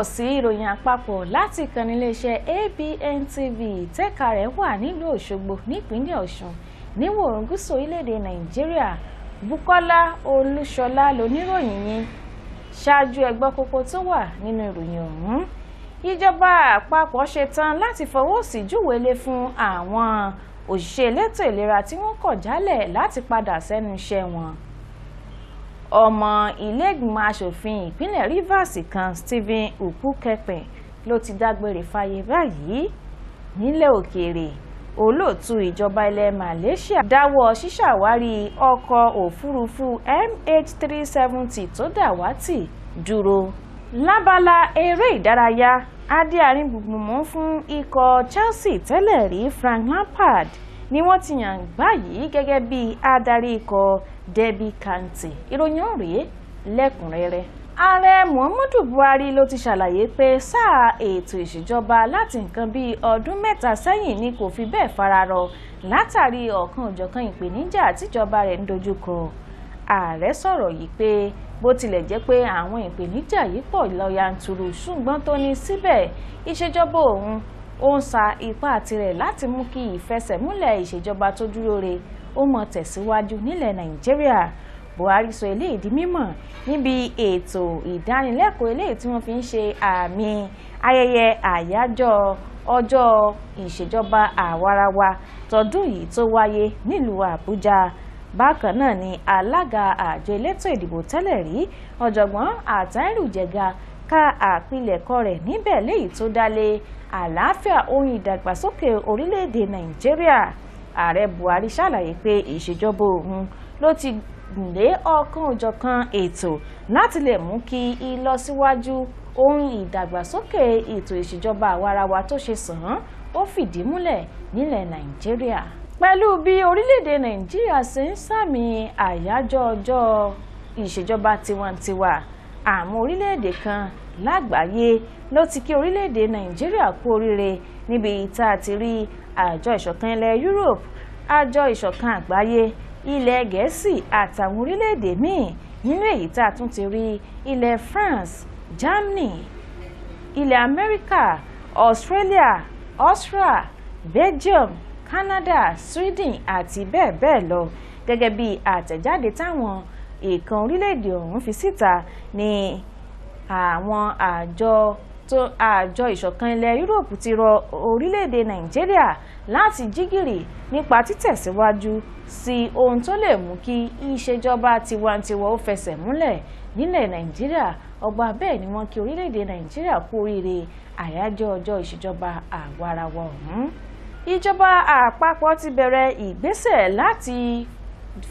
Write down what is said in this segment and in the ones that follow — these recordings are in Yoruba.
káàbọ̀ sí ìròyìn àpapọ̀ láti ìkànnì iléeṣẹ́ ABN TV tẹ́ka rẹ̀ wà nílùú Òṣogbo nípínlẹ̀ Ọ̀ṣun níwọ̀-oòrùn gúúsù orílẹ̀-èdè Nàìjíríà. Bùkọ́lá Olúṣọlá lóníròyìn yín. Ṣáájú ẹ gbọ́ kókó tó wà nínú ìròyìn ọ̀hún. Ìjọba àpapọ̀ ṣetán láti fọwọ́ sí júwèlé fún àwọn òṣìṣẹ́ elétò ìlera tí wọ́n kọ̀ jálẹ̀ láti padà sẹ́nu iṣẹ́ wọn. Ọmọ ilé-ìgbìmọ̀ aṣòfin ìpínlẹ̀ Rivers kan Stephen Ukwu-Kepe ló ti dágbére fáyé báyìí. Nílẹ̀ òkèèrè, olóòtú ìjọba ilẹ̀ Malaysia dáwọ́ ṣíṣàwárí ọkọ̀ òfurufú MH370 tó dàwátì dúró. Lábala eré ìdárayá, adé-aríngbùngbùn fún ikọ̀ Chelsea tẹ́lẹ̀ rí Frank Lampard ni wọ́n ti yàn báyìí gẹ́gẹ́ bí adarí ikọ̀ Derby County. Ìròyìn rèé lẹ́kùnrẹ́rẹ́. Ààrẹ Muhammadu Buhari ló ti ṣàlàyé pé sáà ètò ìṣèjọba láti nǹkan bíi ọdún mẹ́ta sẹ́yìn ni kò fi bẹ́ẹ̀ fararọ látàrí ọ̀kan-ò-jọ̀kan ìpèníjà tíjọba rẹ̀ ń dojúkọ. Ààrẹ sọ̀rọ̀ yìí pé bó tilẹ̀ jẹ́ pé àwọn ìpèníjà yìí pọ̀ lọ yanturu ṣùgbọ́n tó ní síbẹ̀ ìṣèjọba òun ó ń sa ipá tirẹ̀ láti mú kí ìfẹsẹ̀múlẹ̀ ìṣèjọba tó dúró re ó mọ tẹ̀síwájú nílẹ̀ Nàìjíríà. Buhari sọ eléyìí di mímọ̀ níbi ètò ìdánilẹ́kọ̀ọ́ eléyìí tí wọ́n fi ń ṣe àmì ayẹyẹ àyájọ́ ọjọ́ ìṣèjọba àwarawa tọdún yìí tó wáyé nílùú Àbújá. Bákan náà ni alága àjọ elétò ìdìbò tẹ́lẹ̀ rí ọ̀jọ̀gbọ́n Àtàírù Jẹ̀ga ká àpilẹ̀kọ rẹ̀ níbẹ̀ léyìí tó dálé àlàáfíà ohun ìdàgbàsókè orílẹ̀-èdè Nàìjíríà. Ààrẹ Buhari ṣàlàyé pé ìṣèjọba òun ló ti gùnlé ọ̀kan-ò-jọ̀kan ètò láti lè mú kí ìlọsíwájú ohun ìdàgbàsókè ètò ìṣèjọba àwarawa tó ṣe sàn án ó fìdí múlẹ̀ nílẹ̀ Nàìjíríà. Pẹ̀lú bí orílẹ̀-èdè Nàìjíríà ṣe ń sàmì àyájọ́ ọjọ́ ìṣèjọba tiwantiwa, àwọn orílẹ̀-èdè kan lágbàáyé ló ti kí orílẹ̀-èdè Nàìjíríà kú oríire níbi tá a ti rí àjọ ìṣọ̀kan ilẹ̀ Europe, àjọ ìṣọ̀kan àgbáyé, ilẹ̀ Gẹ̀ẹ́sì àtàwọn orílẹ̀-èdè míì nínú èyí tá a tún ti rí ilẹ̀ France, Germany, ilẹ̀ Amẹ́ríkà, Australia, Austria, Belgium, Canada, Sweden àti bẹ́ẹ̀ bẹ́ẹ̀ lọ. Gẹ́gẹ́ bí àtẹ̀jáde táwọn èèkàn orílẹ̀-èdè ọ̀hún fi síta ní àwọn àjọ ìṣọ̀kan ilẹ̀ Europe ti rọ orílẹ̀-èdè Nàìjíríà láti jígìrì nípa títẹ̀síwájú sí ohun tó lè mú kí ìṣèjọba tiwantiwa ó fẹsẹ̀ múlẹ̀ nílẹ̀ Nàìjíríà. Ọgbà bẹ́ẹ̀ ni wọ́n kí orílẹ̀-èdè Nàìjíríà kú oríire àyájọ́ ọjọ́ ìṣèjọba àwarawa ọ̀hún. Ìjọba àpapọ̀ ti bẹ̀rẹ̀ ìgbésẹ̀ láti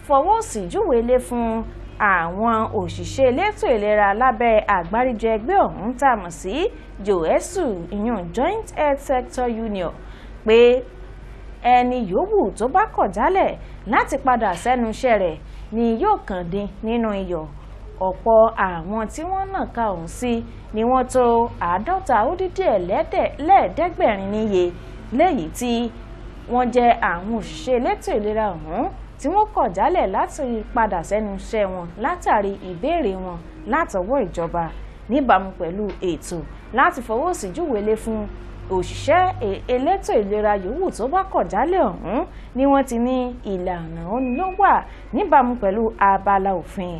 fọwọ́ sí júwèlé fún àwọn òṣìṣẹ́ elétò ìlera lábẹ́ àgbáríjọ ẹgbẹ́ ọ̀hún tá a mọ̀ sí JOHESU ìyún Joint Health Sector Union pé ẹni yòówù tó bá kọ̀ jálẹ̀ láti padà sẹ́nu iṣẹ́ rẹ̀ ni yóò kàn dín nínú iyọ̀. Ọ̀pọ̀ àwọn tí wọ́n nàka ọ̀hún sí ni wọ́n tó 50 níye lẹ́yìn tí wọ́n jẹ́ àwọn òṣìṣẹ́ elétò ìlera ọ̀hún tí wọ́n kọ̀ jálẹ̀ láti padà sẹ́nu iṣẹ́ wọn látàrí ìbéèrè wọn látọwọ́ ìjọba. Níbàámu pẹ̀lú ètò láti fọwọ́ sí júwèlé fún òṣìṣẹ́ elétò ìlera yòówù tó bá kọ̀ jálẹ̀ ọ̀hún ni wọ́n ti ní ìlànà ló wà níbàámu pẹ̀lú abala òfin.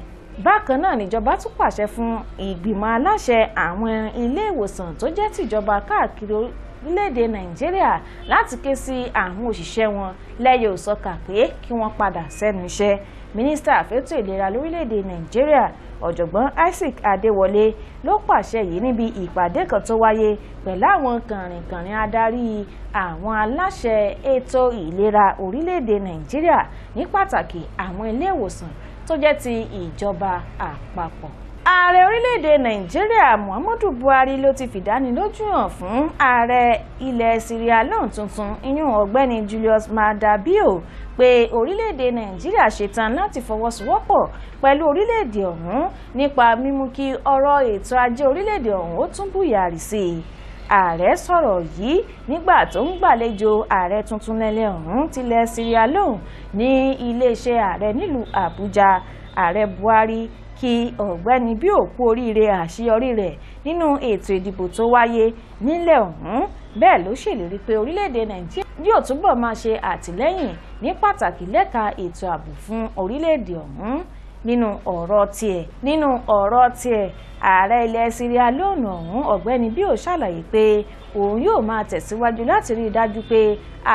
Bákan náà níjọba tún pàṣẹ fún ìgbìmọ̀ aláṣẹ àwọn ilé ìwòsàn tó jẹ́ tìjọba káàkiri orílẹ̀-èdè Nàìjíríà láti ké sí àwọn òṣìṣẹ́ wọn lẹ́yẹ òsọkà pé kí wọ́n padà sẹ́nu iṣẹ́. Mínísítà fẹ́tò ìlera lórílẹ̀-èdè Nàìjíríà ọ̀jọ̀gbọ́n Isaac Adéwọlé ló pàṣẹ yìí níbi ìpàdé kan tó wáyé pẹ̀lú àwọn kànrìnkànrìn adarí àwọn aláṣẹ ètò ìlera orílẹ̀-èdè Nàìjíríà ní pàtàkì àwọn ilé ìwòsàn tó jẹ́ ti ìjọba àpapọ̀. Ààrẹ orílẹ̀-èdè Nàìjíríà Muhammadu Buhari ló ti fìdánilójú hàn fún ààrẹ ilẹ̀ Sierra Leone tuntun ìyún ọ̀gbẹ́ni Julius Maada Bio pé orílẹ̀-èdè Nàìjíríà ṣetán láti fọwọ́sowọ́pọ̀ pẹ̀lú orílẹ̀-èdè ọ̀hún nípa mímú kí ọrọ̀ ètò ajé orílẹ̀-èdè ọ̀hún ó tún bùyàrí sí i. Ààrẹ sọ̀rọ̀ yìí nígbà tó ń gbàlejò ààrẹ tuntun lẹ́lẹ̀ ọ̀hún tilẹ̀ Sierra Leone ní iléeṣẹ́ ààrẹ nílùú Àbújá. Ààrẹ Buhari kí ọ̀gbẹ́ni Bíò kú oríire àṣeyọrí rẹ̀ nínú ètò ìdìbò tó wáyé nílẹ̀ ọ̀hún. Bẹ́ẹ̀ ló ṣèlérí pé orílẹ̀-èdè Nàìjíríà yóò túbọ̀ máa ṣe àtìlẹ́yìn ní pàtàkì lẹ́ka ètò ààbò fún orílẹ̀-èdè ọ̀hún. Nínú ọ̀rọ̀ tiẹ̀ ààrẹ ilẹ̀ Sierra Leone ọ̀hún ọ̀gbẹ́ni Bíò ṣàlàyé pé òun yóò máa tẹ̀síwájú láti rí i dájú pé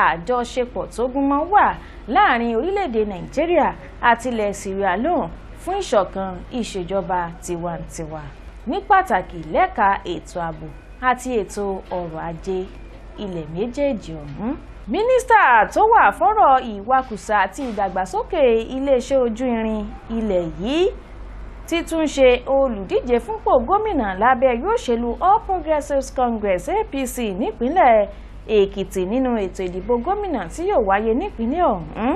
àjọṣepọ̀ tó gúnmọ́ wà láàrin orílẹ̀-èdè Nàìjíríà àti ilẹ̀ Sierra Leone fún ìṣọ̀kan ìṣèjọba tiwantiwa ní pàtàkì lẹ́ka ètò ààbò àti ètò ọrọ̀ ajé ilẹ̀ méjèèjì ọ̀hún. Mínísítà tó wà fọ́rọ̀ ìwakùsà àti ìdàgbàsókè iléeṣẹ́ ojú irin ilẹ̀ yìí ti tún ṣe olùdíje fúnpò gómìnà lábẹ́ ẹgbẹ́ òṣèlú All Progressives Congress APC nípínlẹ̀ Èkìtì nínú ètò ìdìbò gómìnà tí yóò wáyé nípínlẹ̀ ọ̀hún.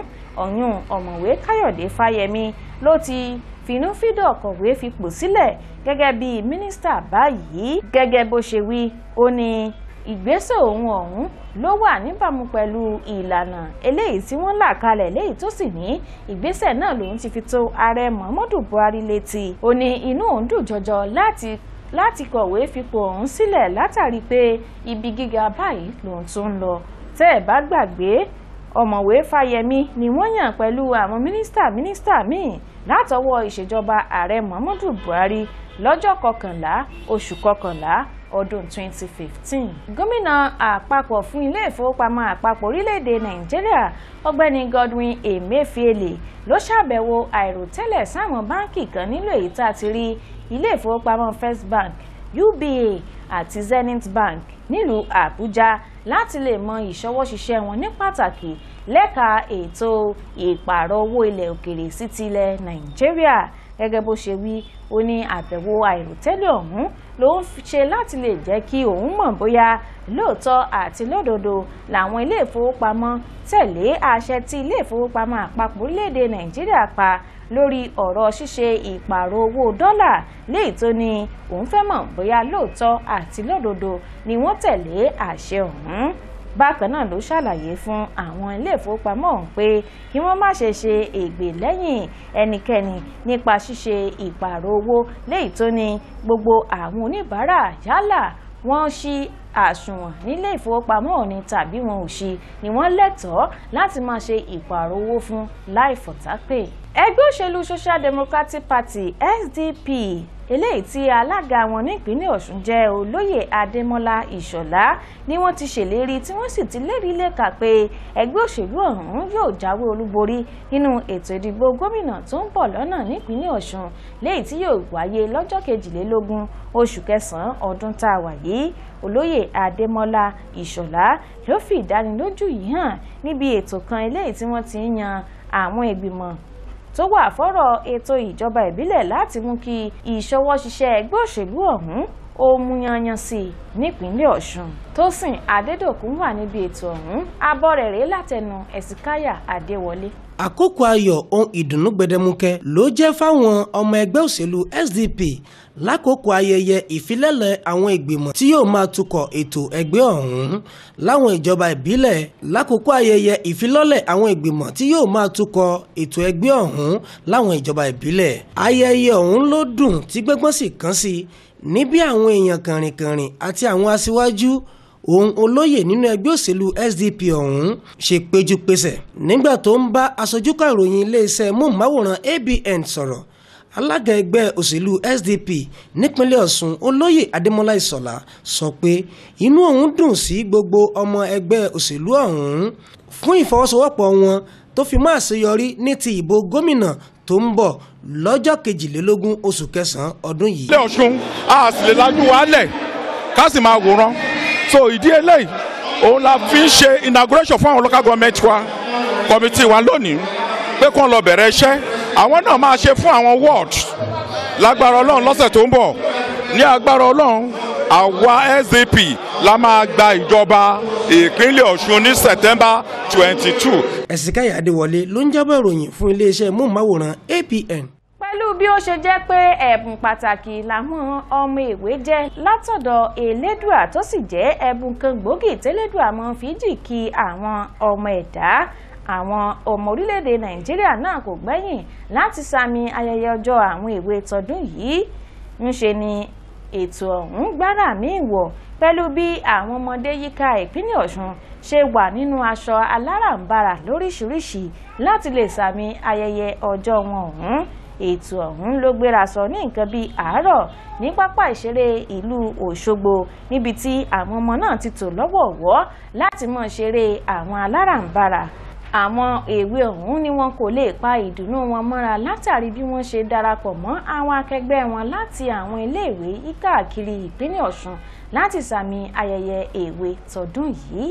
Ọ̀mọ̀wé Káyọ̀dé Fáyẹmí ló ti finúfídọ̀ kọ̀wé fipò sílẹ̀ gẹ́gẹ́ bí mínísítà báyìí. Gẹ́gẹ́ bó ṣe wí, ó ní ìgbésẹ̀ òun ọ̀hún ló wà níbàámu pẹ̀lú ìlànà eléyìí tí wọ́n là kalẹ̀ léyìí tó sì ní ìgbésẹ̀ náà lòun ti fi tó ààrẹ Muhammadu Buhari létí. Ó ní inú òun dùn jọjọ láti kọ̀wé fipò ọ̀hún sílẹ̀ látàrí pé ibi gíga báyìí lòun tún ń lọ. Tẹ́ ẹ̀ bá gbàgbé, ọ̀mọ̀wé Fáyẹmí ni wọ́n yàn pẹ̀lú àwọn mínísítà míì látọwọ́ ìṣèjọba ààrẹ Muhammadu Buhari lọ́jọ́ 11 oṣù kọkànlá ọdún 2015. Gómìnà àpapọ̀ fún ilé ìfowópamọ́ àpapọ̀ orílẹ̀-èdè Nàìjíríà ọ̀gbẹ́ni Godwin Emefiele ló ṣàbẹ̀wò àìròtẹ́lẹ̀ sáwọn báńkì kan nílò èyí tá a ti rí ilé ìfowópamọ́ First Bank, UBA àti Zenith Bank nílùú Àbújá láti lè mọ ìṣọwọ́ ṣiṣẹ́ wọn ní pàtàkì lẹ́ka ètò ìpààrọ̀ owó ilẹ̀ òkèrè sí ti ilẹ̀ Nàìjíríà. Gẹ́gẹ́ bó ṣe wí, ó ní àbẹ̀wò àìròtẹ́lẹ̀ ọ̀hún ló ń ṣe láti lè jẹ́ kí òun mọ̀ bóyá lóòótọ́ àti lódodo làwọn ilé ìfowópamọ́ tẹ̀lé àṣẹ tí ilé ìfowópamọ́ àpapọ̀ orílẹ̀-èdè Nàìjíríà pa lórí ọ̀rọ̀ ṣíṣe ìpààrọ̀ owó dọ́là léyìí tó ní òun fẹ́ mọ̀ bóyá lóòótọ́ àti lódodo ni wọ́n tẹ̀lé àṣẹ ọ̀hún. Bákan náà ló ṣàlàyé fún àwọn ilé ìfowópamọ́ ọ̀hún pé kí wọ́n má ṣe ṣe ègbè lẹ́yìn ẹnikẹ́ni nípa ṣíṣe ìpààrọ̀ owó léyìí tó ní gbogbo àwọn oníbàárà yálà wọ́n ṣí àsùnwọ̀n nílé ìfowópamọ́ ọ̀hún tàbí wọn ò ṣí ni wọ́n lẹ́tọ̀ọ́ láti máa ṣe ìpààrọ̀ owó fún láì fọ̀tápè. Ẹgbẹ́ òṣèlú Social Democratic Party SDP eléyìí tí alága wọn nípínlẹ̀ Ọ̀ṣun jẹ́ olóyè Adémọ́lá Ìṣọ̀lá ni wọ́n ti ṣèlérí tí wọ́n sì ti lérí lẹ́ka pé ẹgbẹ́ òṣèlú ọ̀hún yóò jáwé olúborí nínú ètò ìdìbò gómìnà tó ń bọ̀ lọ́nà nípínlẹ̀ Ọ̀ṣun léyìí tí yóò wáyé lọ́jọ́ 22 oṣù kẹsàn-án ọdún tá a wà yìí. Olóyè Adémọ́lá Ìṣọ̀lá ló fi ìdánilójú yìí hàn níbi ètò kan eléyìí tí wọ́n ti ń yan àwọn ìgbìmọ̀ tó wà fọ́rọ̀ ètò ìjọba ìbílẹ̀ láti mú kí ìṣọwọ́ ṣiṣẹ́ ẹgbẹ́ òṣèlú ọ̀hún ó mú yanyan sí i nípínlẹ̀ Ọ̀ṣun. Tósìn Adédòkun wà níbi ètò ọ̀hún, abọ́ rẹ̀ rèé látẹnu Ẹ̀sìkáyà Adéwọlé. Àkókò ayọ̀ ohun ìdùnnú gbẹdẹmukẹ ló jẹ́ fáwọn ọmọ ẹgbẹ́ òṣèlú SDP lákòókò ayẹyẹ ìfilẹ̀lẹ̀ àwọn ìgbìmọ̀ tí yóò máa tukọ̀ ètò ẹgbẹ́ ọ̀hún láwọn ìjọba ìbílẹ̀ lákòókò ayẹyẹ ìfilọ́lẹ̀ àwọn ìgbìmọ̀ tí yóò máa tukọ̀ ètò ẹgbẹ́ ọ̀hún láwọn ìjọba ìbílẹ̀. Ayẹyẹ ọ̀hún ló dùn tí gbẹ́gbọ́n sì kàn sí níbi àwọn èèyàn kànrìnkànrìn àti àwọn aṣíwájú òun olóyè nínú ẹgbẹ́ òṣèlú SDP ọ̀hún ṣe péjú pésẹ̀ nígbà tó ń bá aṣojúkọ̀ ìròyìn iléeṣẹ́ móhùnmáwòrán ABN sọ̀rọ̀. Alága ẹgbẹ́ òṣèlú SDP nípínlẹ̀ Ọ̀ṣun olóyè Adémọ́lá Ìṣọ̀lá sọ pé inú òun dùn sí gbogbo ọmọ ẹgbẹ́ òṣèlú ọ̀hún fún ìfọwọ́sowọ́pọ̀ wọn tó fi máa ṣeyọrí ní ti ìbò gómìnà tó ń bọ̀ lọ́jọ́ 22 oṣù kẹsàn-án ọdún yìí. ilé Ọ̀ṣun a sì lè lajú wálẹ̀ ká sì máa wòran so ìdí eléyìí òun la fi ń ṣe inauguration fún àwọn local government wa committee wa lónìí pé kí wọ́n lọ bẹ̀rẹ̀ iṣẹ́ àwọn náà máa ṣe fún àwọn ward lágbára Ọlọ́run lọ́sẹ̀ tó ń bọ̀ ní agbára Ọlọ́run àwa SDP la máa gba ìjọba ìpínlẹ̀ Ọ̀ṣun ní September 22. Ẹ̀sìkáyà Adéwọlé ló ń jábọ̀ ìròyìn fún iléeṣẹ́ móhùnmáwòrán ABN. pẹ̀lú bí ó ṣe jẹ́ pé ẹ̀bùn pàtàkì làwọn ọmọ èwe jẹ́ látọ̀dọ̀ Elédùà tó sì jẹ́ ẹ̀bùn kan gbòógì tẹ́lẹ́dùà mọ́ fìjì kí àwọn ọmọ ẹ̀dá. Àwọn ọmọ orílẹ̀-èdè Nàìjíríà náà kò gbẹ́yìn láti sàmì ayẹyẹ ọjọ́ àwọn èwe tọdún yìí. Ńṣe ni ètò ọ̀hún gbára míì wọ̀ pẹ̀lú bí àwọn ọmọdé yíká ìpínlẹ̀ Ọ̀ṣun ṣe wà nínú aṣọ aláràǹbarà lóríṣiríṣi láti lè sàmì ayẹyẹ ọjọ́ wọn ọ̀hún. Ètò ọ̀hún ló gbéra sọ ní nǹkan bíi àárọ̀ ní pápá ìṣeré ìlú Òṣogbo níbi tí àwọn ọmọ náà ti tò lọ́wọ̀ọ̀wọ́ láti máa ṣeré àwọn aláràǹbarà. Àwọn èwe ọ̀hún ni wọn kò lè pa ìdùnnú wọn mọ́ra látàrí bí wọ́n ṣe darapọ̀ mọ́ àwọn akẹgbẹ́ wọn láti àwọn iléèwé káàkiri ìpínlẹ̀ Ọ̀ṣun láti sàmì ayẹyẹ èwe tọdún yìí.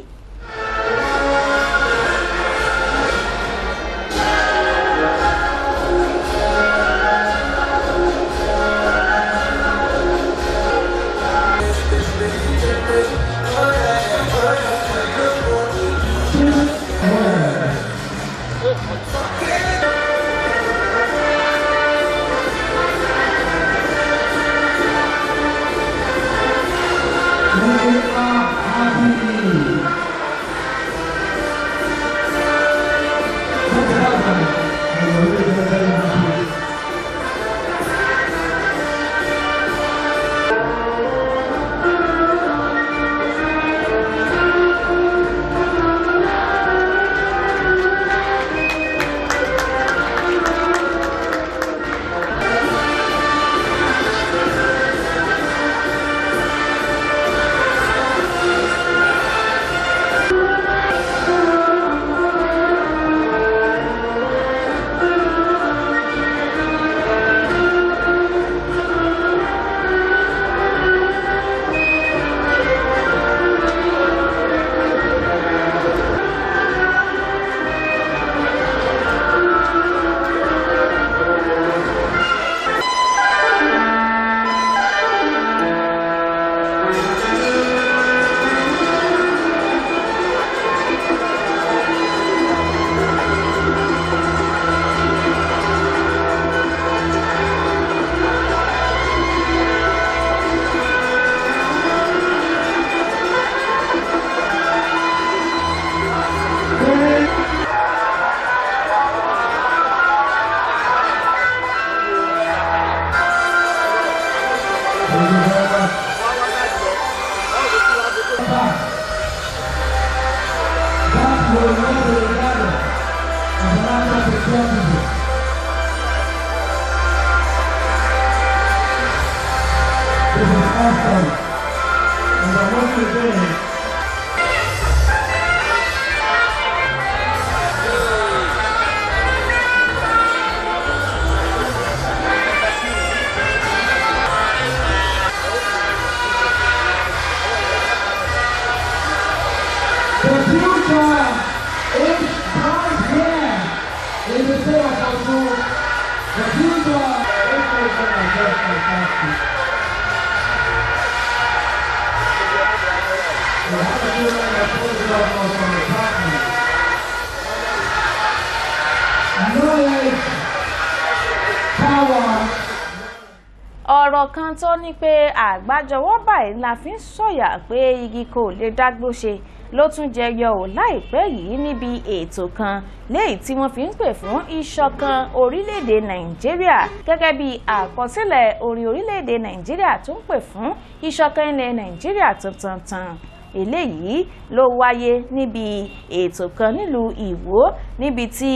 Ọ̀rọ̀ kan tó ní pé àgbájọwọ́ báyìí la fi ń sọ̀yà pé igi kò lè dágbó ṣe ló tún jẹyọ ò láìpẹ́ yìí níbi ètò kan léyìí tí wọ́n fi ń pè fún ìṣọ̀kan orílẹ̀-èdè Nàìjíríà gẹ́gẹ́ bí àkọsílẹ̀ orin orílẹ̀-èdè Nàìjíríà tó ń pè fún ìṣọ̀kan ilẹ̀ Nàìjíríà tuntun. Eléyìí ló wáyé níbi ètò kan nílùú Ìwó níbi tí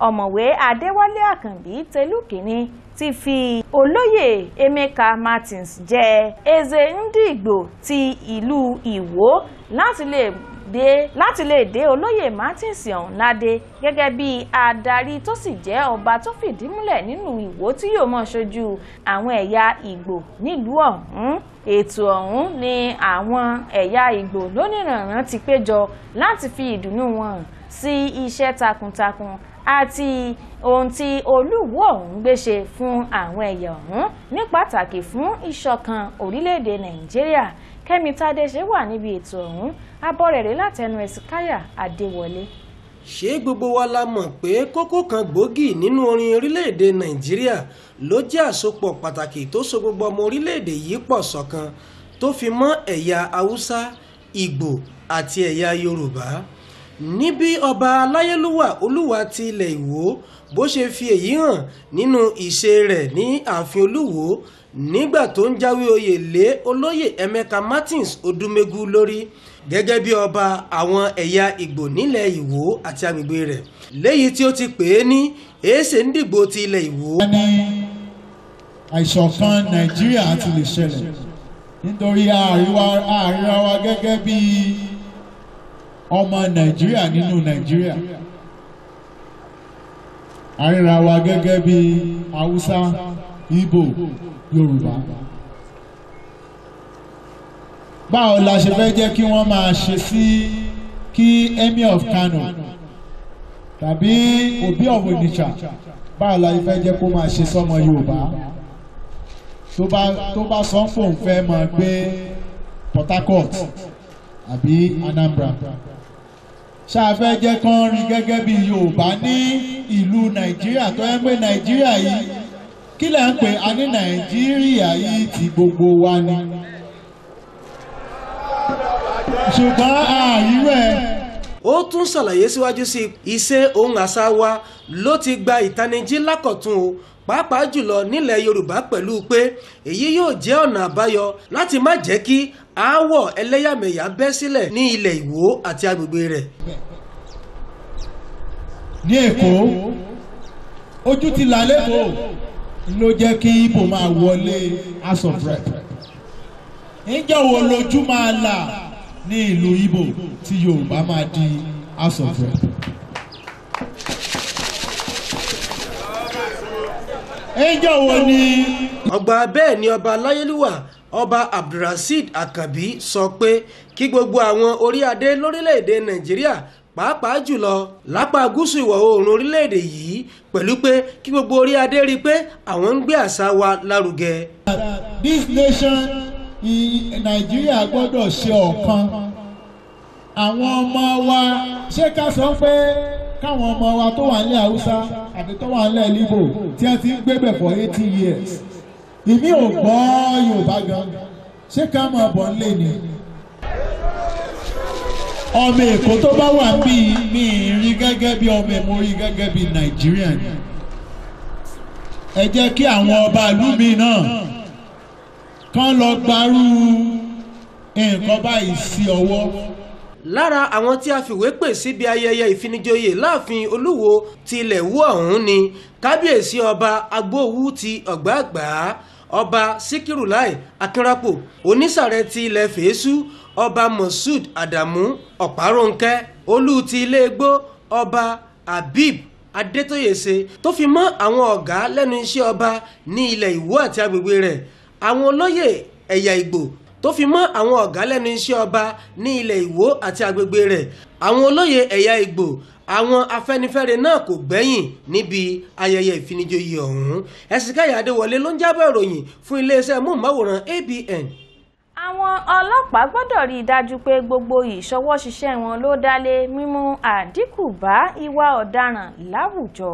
ọ̀mọ̀wé Adéwálé Àkànbí Tẹlúkìní ti fi olóyè Emeka Martins jẹ Eze Ndigbo ti ìlú Ìwó láti lè dé olóyè Martins ọ̀hún ládé gẹ́gẹ́ bí adarí tó sì jẹ́ ọba tó fìdí múlẹ̀ nínú Ìwó tí yóò mọ̀ ṣojú àwọn ẹ̀yà Ìgbò nílùú ọ̀hún. Ètò ọ̀hún ni àwọn ẹ̀yà Ìgbò lónìrànràn ti péjọ láti fi ìdùnnú wọn sí iṣẹ́ takuntakun àti ohun tí Olúwo ọ̀hún gbéṣe fún àwọn ẹ̀yà ọ̀hún ní pàtàkì fún ìṣọ̀kan orílẹ̀-èdè Nàìjíríà. Kẹ́mi Tádéṣe wà níbi ètò ọ̀hún, abọ́ rẹ̀ rí látẹnu Ẹ̀sìkáyà Adéwọlé. ṣé gbogbo wa la mọ̀ pé kókó kan gbòógì nínú orin orílẹ̀-èdè Nàìjíríà ló jẹ́ àsopọ̀ pàtàkì tó so gbogbo ọmọ orílẹ̀-èdè yìí pọ̀ ṣọ̀kan tó fi mọ́ ẹ̀yà Haúsá, Ìgbò àti ẹ̀yà Yorùbá. Níbi ọba Aláyélúwà Olúwa ti ilẹ̀ Ìwó bó ṣe fi èyí hàn nínú ìṣe rẹ̀ ní ààfin Olúwo nígbà tó ń jáwé oyè lé olóyè Emeka Martins Odumegu lórí gẹ́gẹ́ bí ọba àwọn ẹ̀yà Ìgbò nílẹ̀ Ìwó àti agbègbè rẹ̀, léyìí tí ó ti pè é ní èéṣe ń dìgbò ti ilẹ̀ Ìwó. ní àìṣọ̀kan Nàìjíríà ti lè ṣẹlẹ̀ nítorí àríwá wa gẹ́gẹ́ bí ọmọ Nàìjíríà nínú Nàìjíríà, àríra wa gẹ́gẹ́ bí Haúsá, Ìgbò, Yorùbá. Báwo la ṣe fẹ́ jẹ́ kí wọ́n máa ṣe sí kí Emir of Kano tàbí Obi of Onitsha, báwo la ṣe fẹ́ jẹ́ kó máa ṣe sọ́mọ Yorùbá tó bá sọ fóun fẹ́ máa gbé Port Harcourt àbí Anambra? Ṣáà fẹ́ jẹ́ kán rí gẹ́gẹ́ bí Yorùbá ní ìlú Nàìjíríà tó yẹ pé Nàìjíríà yìí kí lẹ̀ ń pè á ní Nàìjíríà yìí ti gbogbo wa ni. Ṣùgbọ́n àìrẹ́. Ó tún ṣàlàyé síwájú sí ìṣe ohun àṣà wa ló ti gba ìtanijí lákọ̀tún o, pàápàá jùlọ nílẹ̀ Yorùbá, pẹ̀lú pé èyí yóò jẹ́ ọ̀nà àbáyọ láti má jẹ́ kí aáwọ̀ ẹlẹ́yàmẹ̀yà bẹ́ sílẹ̀ ní ilẹ̀ Ìwó àti agbègbè rẹ̀. Ní Èkó, ojú ti là lẹ́kọ̀ọ́ ló jẹ́ kí Ìgbò máa wọlé House of Rep. Ǹjẹ́ wo lójú máa là ní ìlú Ìgbò tí Yorùbá máa di House of Rep? Ǹjẹ́ wo ni. Ọgbà bẹ́ẹ̀ ni ọba Aláyélúwà ọba Abdulrasheed Àkànbí sọ pé kí gbogbo àwọn orí adé lórílẹ̀‐èdè Nàìjíríà, pàápàá jùlọ lápá gúúsù ìwọ̀ oòrùn orílẹ̀‐èdè yìí, pẹ̀lú pé kí gbogbo orí adé rí i pé àwọn ń gbé àṣà wa lárugẹ. This nation Nàìjíríà gbọ́dọ̀ ṣe ọ̀kan. Àwọn ọmọ wa, ṣé ká sọ pé káwọn ọmọ wa tó wà ní Haúsá àti tó wà ní Ìgbò tí wọ́n ti ń gbébẹ̀ for 80 years, ìmí ò gbọ́ Yorùbá gan, ṣé ká máa bọ̀ nílé ni? Ọmọ Èkó tó bá wà bí mi rí gẹ́gẹ́ bí ọmọ Èkó, rí gẹ́gẹ́ bí Nàìjíríà ni. Ẹ jẹ́ kí àwọn ọba ìlú mi náà kán lọ gbarú nǹkan báyìí sí ọwọ́. Lára àwọn tí a fìwé pè síbi ayẹyẹ ìfinijoyè láàfin Olúwo ti ilẹ̀ Ìwó ọ̀hún ni kábíyèsí ọba Agbóòwú ti Ọ̀gbàgbà, ọba Síkírùláì Akínrápò Onísàrẹ̀ ti ilẹ̀ Fèésù, ọba Moshood Adamu Ọ̀párónkẹ́ Olú ti ilé Igbó, ọba Habib Adétóyèsè, tó fi mọ́ àwọn ọ̀gá lẹ́nu iṣẹ́ ọba ní ilẹ̀ Ìwó àti agbègbè rẹ̀, àwọn olóyè ẹ̀yà Ìgbò, tó fi mọ́ àwọn ọ̀gá lẹ́nu iṣẹ́ ọba ní ilẹ̀ Ìwó àti agbègbè rẹ̀, àwọn olóyè ẹ̀yà Ìgbò, àwọn Afẹ́nifẹ́re náà kò gbẹ́yìn níbi ayẹyẹ ìfinijoyè ọ̀hún. Ẹ̀sìnkáyà Adéwọlé ló ń jábọ̀ ìròyìn fún iléeṣẹ́ móhùnmáwòrán ABN. Àwọn ọlọ́pàá gbọ́dọ̀ rí i dájú pé gbogbo ìṣọwọ́ṣiṣẹ́ wọn ló dálé mímú àdínkù bá ìwà ọ̀daràn láwùjọ.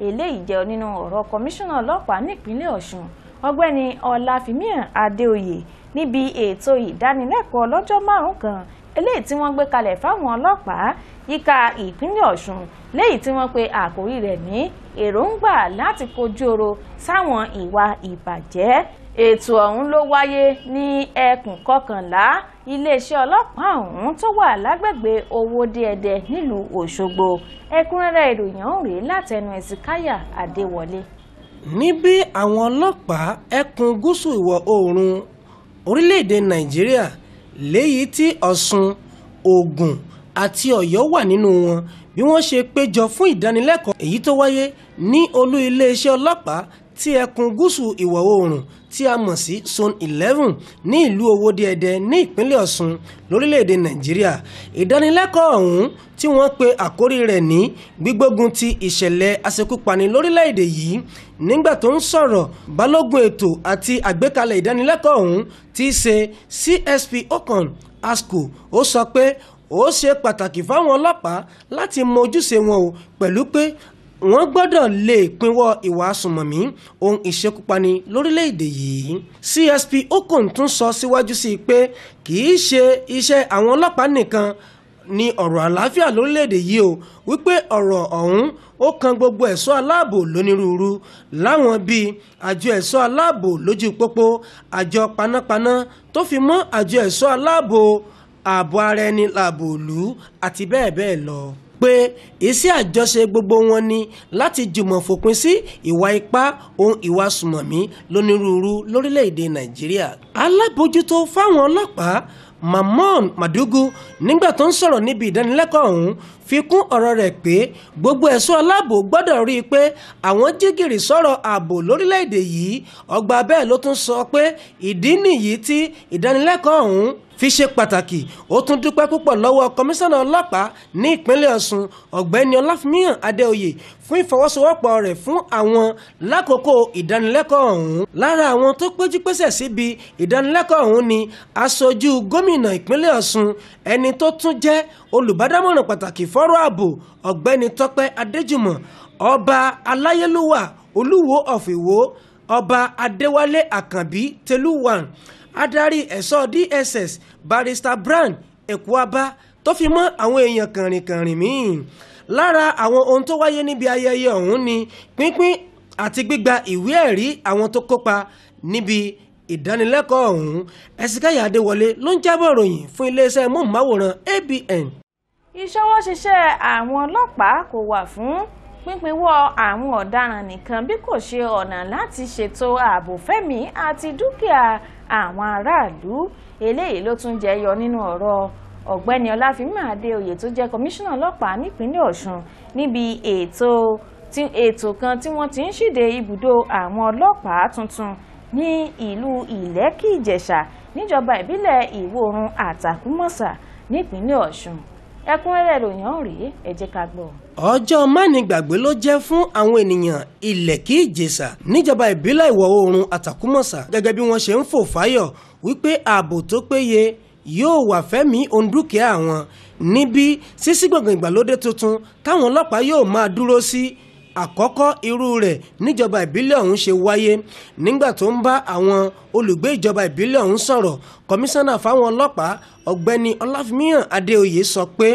Eléyìí jẹ́ nínú ọ̀rọ̀ kọmíṣánná ọlọ́pàá nípínlẹ̀ Ọ̀ṣun, ọ̀gbẹ́ni Ọláfímíhàn Adéoyè, níbi ètò ìdánilẹ́kọ̀ọ́ ọlọ́jọ́ 5 kan eléyìí tí wọ́n gbé kalẹ̀ fáwọn ọlọ́pàá yíká ìpínlẹ̀ Ọ̀ṣun, léyìí tí wọ́n pe àkòrí rẹ̀ ní èròǹgbà láti kojú ọ̀rọ̀ sáwọn ìwà ìbàjẹ́. Ètò ọ̀hún ló wáyé ní ẹkùn 11 iléeṣẹ́ ọlọ́pàá ọ̀hún tó wà lágbègbè Owódé-Ẹdẹ nílùú Òṣogbo. Ẹ̀kúnrẹ́rẹ́ ìròyìn ọ̀hún rèé látẹnu Ẹ̀sìnkáyà Adéwọlé. Níbi àwọn ọlọ́pàá ẹkùn gúúsù ìwọ̀ oòrùn orílẹ̀-èdè Nàìjíríà, léyìí tí Ọ̀ṣun, Ògùn àti Ọ̀yọ́ wà nínú wọn, bí wọ́n ṣe péjọ fún ìdánilẹ́kọ̀ọ́ èyí tó wáyé ní olú iléeṣẹ́ ọlọ́pàá tí ẹkùn gúúsù ìwọ̀ oòrùn tí a mọ̀ sí Zone 11 ní ìlú Owódé-Ẹdẹ ní ìpínlẹ̀ Ọ̀ṣun lórílẹ̀‐èdè Nàìjíríà. Ìdánilẹ́kọ̀ọ́ ọ̀hún tí wọ́n pe àkórí rẹ̀ ní gbígbógun ti ìṣẹ̀lẹ̀ aṣekúpani lórílẹ̀‐èdè yìí. Nígbà tó ń sọ̀rọ̀, balógun ètò àti àgbékalẹ̀ ìdánilẹ́kọ̀ọ́ ọ̀hún tí í ṣe CSP Okon Asko, ó sọ pé ó ṣe pàtàkì fáwọn ọlọ́pàá láti mọ ojúṣe wọn o pẹ̀lú pé wọ́n gbọ́dọ̀ lè pinwọ́ ìwà àsùnmọ̀mí ohun ìṣekúpani lórílẹ̀‐èdè yìí. CSP Okon tún sọ síwájú sí i pé kì í ṣe iṣẹ́ àwọn ọlọ́pàá nìkan ní ọ̀rọ̀ àlàáfíà lórílẹ̀‐èdè yìí o wípé ọ̀rọ̀ ọ̀hún ó kan gbogbo ẹ̀ṣọ́ aláàbò lónírúurú láwọn bíi àjọ ẹ̀ṣọ́ aláàbò lójú pópó, àjọ panápaná tó fi mọ́ àjọ ẹ̀ṣọ́ aláàbò ààbò ara ẹni láàbò ìlú àti bẹ́ẹ̀ bẹ́ẹ̀ lọ. Pé iṣẹ́ àjọṣe gbogbo wọn ni láti jùmọ̀ fòpin sí ìwà ipá ohun ìwà sùmọ̀mí lónírúurú lórílẹ̀‐èdè Nàìjíríà. Alábòójútó fáwọn ọlọ́pàá Mamman Madugu nígbà tó ń sọ̀rọ̀ níbi ìdánilẹ́kọ̀ọ́ ọ̀hún fi kún ọ̀rọ̀ rẹ̀ pé gbogbo ẹ̀ṣọ́ aláàbò gbọ́dọ̀ rí i pé àwọn jígìrì sọ̀rọ̀ ààbò lórílẹ̀‐èdè yìí. Ọgbà bẹ́ẹ̀ ló tún sọ pé ìdí nìyí tí ìdánilẹ́kọ̀ọ́ ọ̀hún fi ṣe pàtàkì. Ó tún dúpẹ́ púpọ̀ lọ́wọ́ kọmíṣánná ọlọ́pàá ní ìpínlẹ̀ Ọ̀ṣun ọ̀gbẹ́ni Ọláfímíyàn Adéoyè fún ìfọwọ́sowọ́pọ̀ rẹ̀ fún àwọn lákòókò ìdánilẹ́kọ̀ọ́ ọ̀hún. Lára àwọn tó péjú pésẹ̀ síbi ìdánilẹ́kọ̀ọ́ ọ̀hún ni aṣojú gómìnà ìpínlẹ̀ Ọ̀ṣun ẹni tó tún jẹ́ olùbádámọ̀ràn pàtàkì fọ́rọ̀ ààbò ọ̀gbẹ́ni Tọ́pẹ́ Adéjùmọ̀, ọba Aláyélúwà Olúwo of Ìwó, ọba Adéwálé Àkànbí Tẹlúwàn, adarí ẹ̀ṣọ́ DSS Barrister Brand Ekuaba tó fi mọ́ àwọn èèyàn kànrìnkànrìn míì. Lára àwọn ohun tó wáyé níbi ayẹyẹ ọ̀hún ni pínpín àti gbígba ìwé ẹ̀rí àwọn tó kópa níbi ìdánilẹ́kọ̀ọ́ ọ̀hún. Ẹ̀sìnkáyà Adéwọlé ló ń jábọ̀ ròyìn fún iléeṣẹ́ móhùnmáwòrán ABN. Ìṣọwọ́ṣiṣẹ́ àwọn ọlọ́pàá kò wà fún pínpínwọ́ àwọn ọ̀daràn nìkan bí kò ṣe ọ̀nà láti ṣètò ààbò fẹ́mi àti dúkìá àwọn aráàlú. Eléyìí ló tún jẹyọ nínú ọ̀rọ̀ ọ̀gbẹ́ni Ọláfímíyàn Adéoyè tó jẹ́ kọmíṣánná ọlọ́pàá nípínlẹ̀ Ọ̀ṣun níbi ètò kan tí wọ́n ti ń ṣíde ibùdó àwọn ọlọ́pàá tuntun ní ìlú Ìlẹ́kì Ìjẹ̀ṣà níjọba ìbílẹ̀ Ìwọ̀-oòrùn Àtàkúmọ̀sà nípínlẹ̀ Ọ̀ṣun. Ẹ̀kúnrẹ́rẹ́ ìròyìn ọ̀hún rèé, ẹ jẹ́ ká gbọ́. Ọjọ́ mánigbàgbé ló jẹ́ fún àwọn ènìyàn Ìlẹ́kì Ìjẹ̀ṣà níjọba ìbílẹ̀ Ìwọ̀-oòrùn Àtàkúmọ̀sà gẹ́gẹ́ bí wọ́n ṣe ń fò fáyọ̀ wípé ààbò tó péye yóò wà fẹ́mi ohun dúkìá àwọn níbi sísí gbọ̀ngàn ìgbàlódé tuntun táwọn ọlọ́pàá yóò máa dúró sí. Àkọ́kọ́ irú rẹ̀ níjọba ìbílẹ̀ ọ̀hún ṣe wáyé nígbà tó ń bá àwọn olùgbé ìjọba ìbílẹ̀ ọ̀hún sọ̀rọ̀. Kọmíṣánná fáwọn ọlọ́pàá ọ̀gbẹ́ni Ọláfímíyàn Adéoyè sọ pé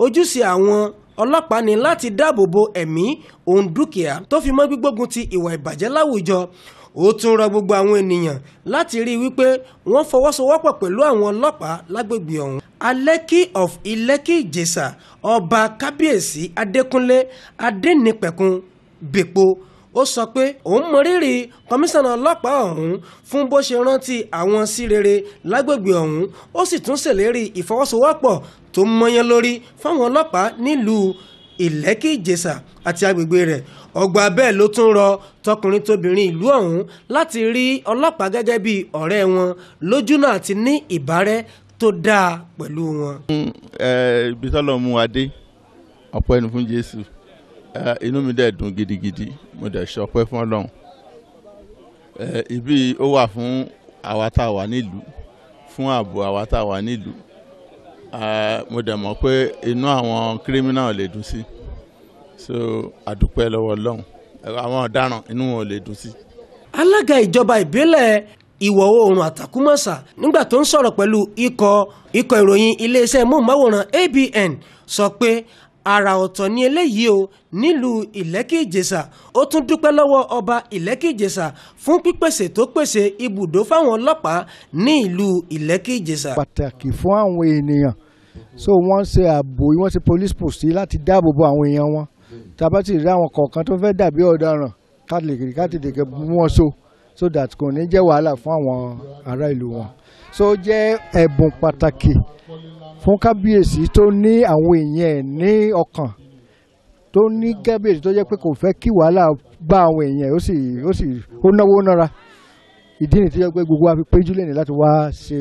ojúṣe àwọn ọlọ́pàá ní láti dáàbò bo ẹ̀mí ohun dúkìá tó fi mọ́ gbígbógun ti ìwà ìbàjẹ́ láwùjọ. Ó tún rọ gbogbo àwọn ènìyàn láti rí i wípé wọ́n fọwọ́sowọ́pọ̀ pẹ̀lú àwọn ọlọ́pàá lágbègbè ọ̀hún. Alẹ́kì of Ìlẹ́kì Ìjẹ̀ṣà ọba kábíyèsí Adékúnlé Adénípẹ̀kun Bèpo ó sọ pé òun mọrírì kọmíṣánná ọlọ́pàá ọ̀hún fún bó ṣe rántí àwọn sí rere lágbègbè ọ̀hún. Ó sì tún ṣèlérí ìfọwọ́sowọ́pọ̀ tó mọ́yán lórí fáwọn ọlọ́pàá nílùú Ìlẹ́kì Ìjẹ̀ṣà àti agbègbè rẹ̀. Ọgbà bẹ́ẹ̀ ló tún rọ tọkùnrin tóbìnrin ìlú ọ̀hún láti rí ọlọ́pàá gẹ́gẹ́ bí ọ̀rẹ́ wọn lójúnà àti ní ìbárẹ́ tó dáa pẹ̀lú wọn. Ibi tọ́lọ̀ mú wa dé ọpẹ́ ni fún Jésù. Inú mi dẹ̀ dùn gidigidi, mo dẹ̀ ṣọpẹ́ fún Ọlọ́run. Ibi ó wà fún àwa tá a wà nílùú, fún ààbò àwa tá a wà nílùú. Mo dẹ̀ mọ̀ pé inú àwọn kírímínà ò lè dùn sí, so àdúpẹ́ lọ́wọ́ Ọlọ́run. Àwọn ọ̀daràn inú wọn ò lè dùn sí. Alága ìjọba ìbílẹ̀ Ìwọ̀-oòrùn Àtàkúmọ̀sà nígbà tó ń sọ̀rọ̀ pẹ̀lú ikọ̀ ìròyìn iléeṣẹ́ móhùnmáwòrán ABN sọ pé àrà ọ̀tọ̀ ni eléyìí o nílùú Ìlẹ́kì Ìjẹ̀ṣà. Ó tún dúpẹ́ lọ́wọ́ ọba Ìlẹ́kì Ìjẹ̀ṣà fún pípèsè tó pèsè ibùdó fáwọn ọlọ́pàá ní ìlú Ìlẹ́kì Ìjẹ̀ṣà. Pàtàkì fún àwọn ènìyàn, so wọ́n ṣe ààbò, wọ́n ṣe police post láti dáàbò bo àwọn èèyàn wọn. Tá bá ti rí àwọn kọ̀ọ̀kan tó fẹ́ dàbí ọ̀daràn ká tètè mú wọn so that kò ní jẹ́ wàhálà fún àwọn ará ìlú wọn. So jẹ́ ẹ̀bùn pàtàkì fún kábíyèsí tó ní àwọn èèyàn ẹ̀ ní ọkàn, tó ní kábíyèsí tó jẹ́ pé kò fẹ́ kí wàhálà bá àwọn èèyàn ó náwó nára. Ìdí nìyí tó jẹ́ pé gbogbo wa fi péjú lẹ́nu láti wá ṣe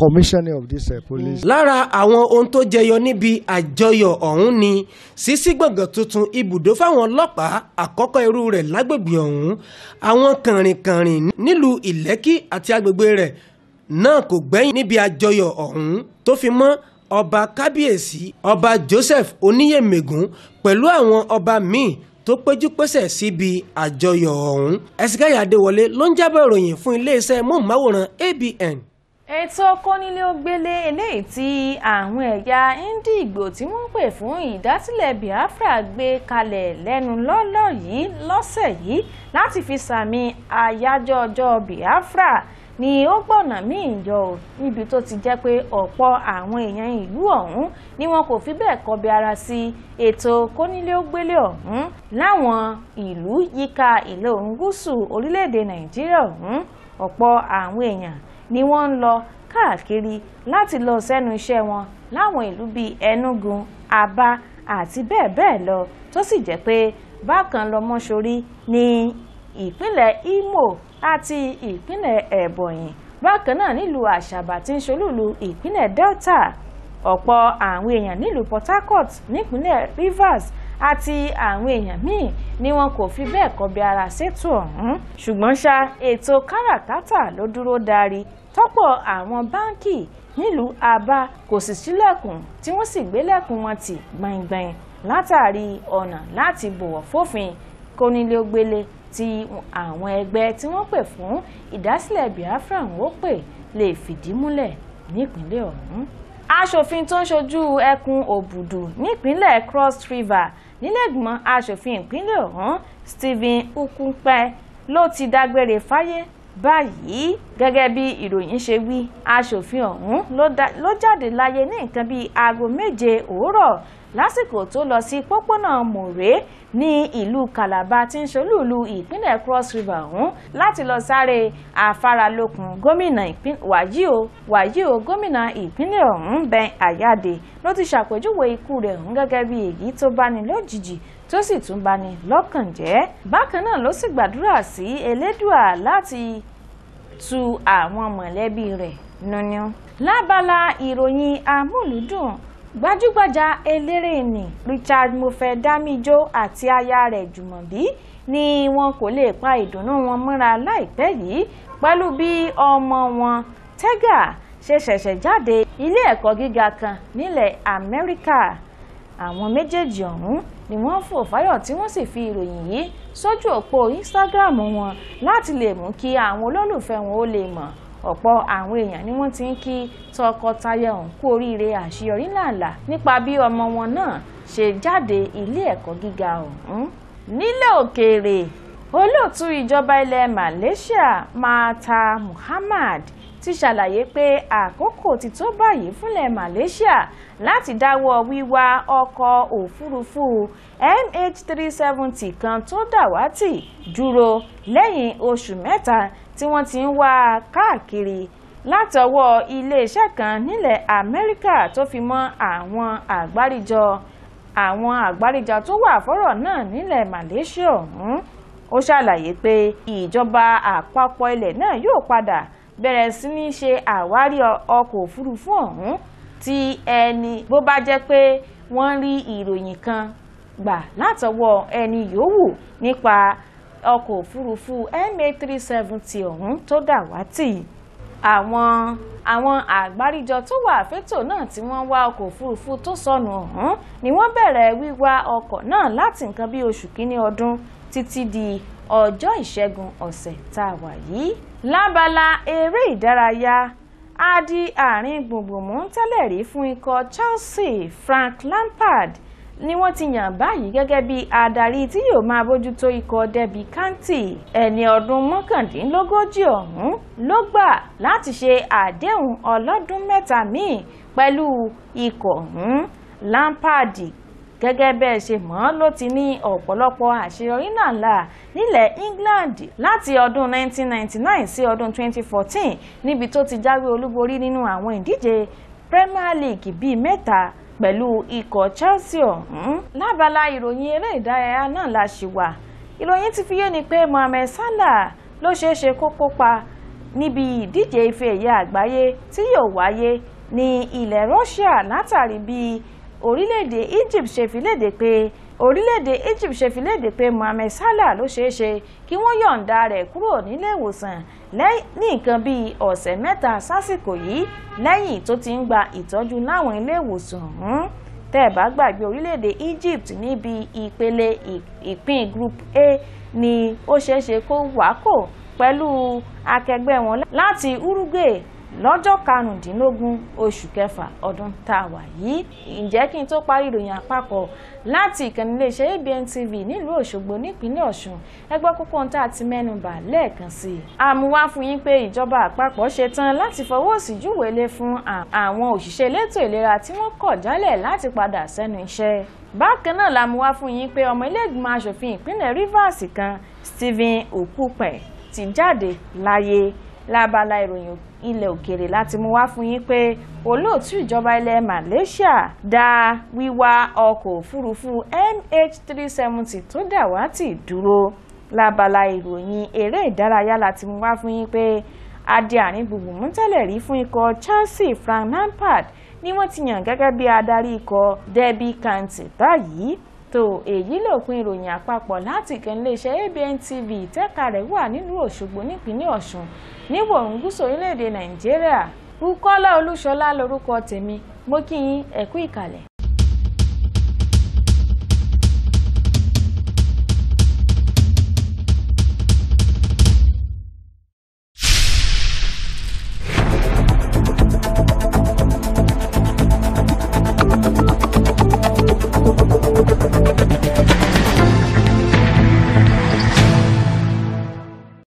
commissioning of this police. Lára àwọn ohun tó jẹyọ níbi àjọyọ̀ ọ̀hún ni sísí gbọ̀ngàn tuntun ibùdó fáwọn ọlọ́pàá àkọ́kọ́ irú rẹ̀ lágbègbè ọ̀hún. Àwọn kànrìnkànrìn nílùú Ìlẹ́kì àti agbègbè rẹ̀ náà kò gbẹ́yìn níbi àjọyọ̀ ọ̀hún tó fi mọ́ ọba kábíyèsí ọba Joseph Oníyèmẹ̀gún pẹ̀lú àwọn ọba míì tó péjú pésẹ̀ síbi àjọyọ̀ ọ̀hún. Ẹ̀sìnkáyà Adéwọlé ló ń jábọ̀ ìròyìn fún iléeṣẹ́ móhùnmáwòrán ABN. ètò kónílé-ó-gbélé eléyìí tí àwọn ẹ̀yà Índíìgbò tí wọ́n pè fún ìdásílẹ̀ Biafra gbé kalẹ̀ lẹ́nu lọ́lọ́ yìí lọ́sẹ̀ yìí láti fi sàmì àyájọ́ ọjọ́ Biafra ni ó gbọ̀nà míì yọ níbi tó ti jẹ́ pé ọ̀pọ̀ àwọn èèyàn ìlú ọ̀hún ni wọn kò fi bẹ́ẹ̀ kọbi ara sí ètò kónílé-ó-gbélé ọ̀hún láwọn ìlú yíká ìlà oòrùn gúúsù orílẹ̀-èdè Nàìjíríà ọ̀hún. ọ̀pọ̀ àwọn èèyàn ni wọ́n ń lọ káàkiri láti lọ sẹ́nu iṣẹ́ wọn láwọn ìlú bíi Enugu, Aba àti bẹ́ẹ̀ bẹ́ẹ̀ lọ tó sì jẹ́ pé bákan lọmọṣorí ní ìpínlẹ̀ Imo àti ìpínlẹ̀ Ebonyi, bákan náà nílùú Àṣàbà tí ń ṣolúlu ìpínlẹ̀ Delta. ọ̀pọ̀ àwọn èèyàn nílùú Port Harcourt nípínlẹ̀ Rivers àti àwọn èèyàn míì ni wọn kò fi bẹ́ẹ̀ kọbi ara sétò ọ̀hún. ṣùgbọ́n ṣá ètò káràkátà ló dúró darí tọ́pọ̀ àwọn báńkì nílùú Aba kò sì ṣílẹ̀kùn tí wọ́n sì gbélẹ̀kùn wọn tì gbàngbàng látàrí ọ̀nà láti bọ̀wọ̀ fófin kónílé-ó-gbélé tí àwọn ẹgbẹ́ tí wọ́n pè fún ìdásílẹ̀ Biafra ó pè lè fìdí múlẹ̀ nípínlẹ̀ ọ̀hún. aṣòfin tó ń ṣojú ẹkùn Òbùdù nípínlẹ̀ Cross River nílẹ̀gbìmọ̀ aṣòfin ìpínlẹ̀ ọ̀hún Stephen Ukwupe ló ti dágbére fáyé báyìí. gẹ́gẹ́ bí ìròyìn ṣe wí, aṣòfin ọ̀hún ló jáde láyé ní nǹkan bíi aago 7 òwúrọ̀ lásìkò tó lọ sí pópónà Mòré ní ìlú Calabar tí ń ṣolúùlú ìpínlẹ̀ Cross River ọ̀hún láti lọ sáré afáralókun gómìnà wàyíò gómìnà ìpínlẹ̀ ọ̀hún Ben Ayade ló ti ṣàpèjúwe ikú rẹ̀ ọ̀hún gẹ́gẹ́ bí èyí tó báni lójijì tó sì tún bani lọ́kàn jẹ́. bákan náà ló sì gbàdúrà sí Elédùà láti tu àwọn mọ̀lẹ́bí rẹ̀ nínú. lábala ìròyìn amúlùúdùn, gbajúgbajà eléré ni Richard Mofe-Damijo àti aya rẹ̀ Jùmọ̀bí ni wọn kò lè pa ìdùnnú wọn mọ́ra láìpẹ́ yìí pẹ̀lú bí ọmọ wọn Tega ṣe ṣẹ̀ṣẹ̀ jáde ilé ẹ̀kọ́ gíga kan nílẹ̀ Amẹ́ríkà. àwọn méjèèjì ọ̀hún ni wọ́n fò fáyọ̀ tí wọ́n sì fi ìròyìn yìí sójú òpó Instagram wọn láti lè mú kí àwọn olólùfẹ́ wọn ó lè mọ̀. ọ̀pọ̀ àwọn èèyàn ni wọ́n ti ń kí tọkọtaya ọ̀hún kú oríire àṣeyọrí ńláńlá nípa bí ọmọ wọn náà ṣe jáde ilé ẹ̀kọ́ gíga ọ̀hún. nílẹ̀ òkèèrè, olóòtú ìjọba ilẹ̀ Malaysia Mahathir Mohamad ti ṣàlàyé pé àkókò ti tó báyìí fúnlẹ̀ Malaysia láti dáwọ́ wíwá ọkọ̀ òfurufú MH370 kan tó dàwátì dúró lẹ́yìn oṣù mẹ́ta tí wọ́n ti ń wá káàkiri látọwọ́ iléeṣẹ́ kan nílẹ̀ Amẹ́ríkà tó fi mọ́ àwọn àgbáríjọ tó wà fọ́rọ̀ náà nílẹ̀ Malaysia ọ̀hún. ó ṣàlàyé pé ìjọba àpapọ̀ ilẹ̀ náà yóò padà bẹ̀rẹ̀ sí ní ṣe àwárí ọkọ̀ òfurufú ọ̀hún tí ẹni bó bá jẹ́ pé wọ́n rí ìròyìn kan gbà látọwọ́ ẹni yòówù nípa ọkọ̀ òfurufú MH370 ọ̀hún tó dàwátì. àwọn àgbáríjọ tó wà fétò náà tí wọ́n wá ọkọ̀ òfurufú tó sọnù ọ̀hún ni wọ́n bẹ̀rẹ̀ wíwá ọkọ̀ náà láti nǹkan bí oṣù kínní ọdún títí di ọjọ́ ìṣẹ́gun ọ̀sẹ̀ tá a wà yìí. lábala eré ìdárayá, adi àárín gbùngbùn mú tẹ́lẹ̀ rí fún ikọ̀ Chelsea Frank Lampard ni wọ́n ti yàn báyìí gẹ́gẹ́ bí adarí tí yóò máa bójútó ikọ̀ Derby County. ẹni ọdún 39 ọ̀hún ló gbà láti ṣe àdéhùn ọlọ́dún 3 míì pẹ̀lú ikọ̀ ọ̀hún. Lampard gẹ́gẹ́ bẹ́ẹ̀ ṣe mọ̀ ló ti ní ọ̀pọ̀lọpọ̀ àṣeyọrí ńláńlá nílẹ̀ England láti ọdún 1999 sí ọdún 2014 níbi tó ti jáwé olúborí nínú àwọn ìdíje Premier League bíi 3 pẹ̀lú ikọ̀ Chelsea ọ̀hún. lábala ìròyìn eré ìdárayá náà la ṣì wà. ìròyìn ti fi yé ni pé Mohamed Salah ló ṣeéṣe kó kópa níbi ìdíje ife ẹ̀yẹ àgbáyé tí yóò wáyé ní ilẹ̀ Russia látàrí bí orílẹ̀-èdè Egypt ṣe fi léde pé orílẹ̀-èdè Egypt ṣe fi léde pé Mohammed Salah ló ṣeé ṣe kí wọ́n yọ̀ǹda rẹ̀ kúrò nílé ìwòsàn ní nǹkan bíi ọ̀sẹ̀ mẹ́ta sásìkò yìí lẹ́yìn tó ti ń gba ìtọ́jú láwọn ilé ìwòsàn ọ̀hún. tẹ́ ẹ bá gbàgbé orílẹ̀-èdè Egypt níbi ìpele ìpín Group A ni ó ṣeé ṣe kó wákò pẹ̀lú akẹgbẹ́ wọn láti Uruguay lọ́jọ́ 15 oṣù kẹfà ọdún tá a wà yìí. ǹjẹ́ kí n tó parí ìròyìn àpapọ̀ láti ìkànnì iléeṣẹ́ ABN TV nílùú Òṣogbo nípínlẹ̀ Ọ̀ṣun ẹ gbọ́ kókó ohun tá a ti mẹ́nubà lẹ́ẹ̀kan sí i. àmúwá fún yín pé ìjọba àpapọ̀ ṣetán láti fọwọ́ sí júwèlé fún àwọn òṣìṣẹ́ elétò ìlera tí wọ́n kọ̀ jálẹ̀ láti padà sẹ́nu iṣẹ́. bákan náà la mú wá fún yín pé ọmọ ilé ìgbìmọ̀ aṣòfin ìpínlẹ̀ Rivers kan Stephen Okupe ti jáde láyé. lábala ìròyìn ilẹ̀ òkèèrè láti mú wá fún yín pé olóòtú ìjọba ilẹ̀ Malaysia dá wíwá ọkọ̀ òfurufú MH370 tó dàwátì dúró. lábala ìròyìn eré ìdárayá láti mú wá fún yín pé adé àárín gbùngbùn mú tẹ́lẹ̀ rí fún ikọ̀ Chelsea Frank Lampard ni wọ́n ti yàn gẹ́gẹ́ bí adarí ikọ̀ Derby County báyìí. tó èyí lópin ìròyìn àpapọ̀ láti ìkànnì iléeṣẹ́ ABN TV tẹ́ka rẹ̀ wà nílùú Òṣogbo nípínlẹ̀ Ọ̀ṣun níwọ̀ gúúsù orílẹ̀-èdè Nàìjíríà. Bùkọ́lá Olúṣọlá lórúkọ tèmi, mo kí yín ẹ kú ìkàlẹ̀.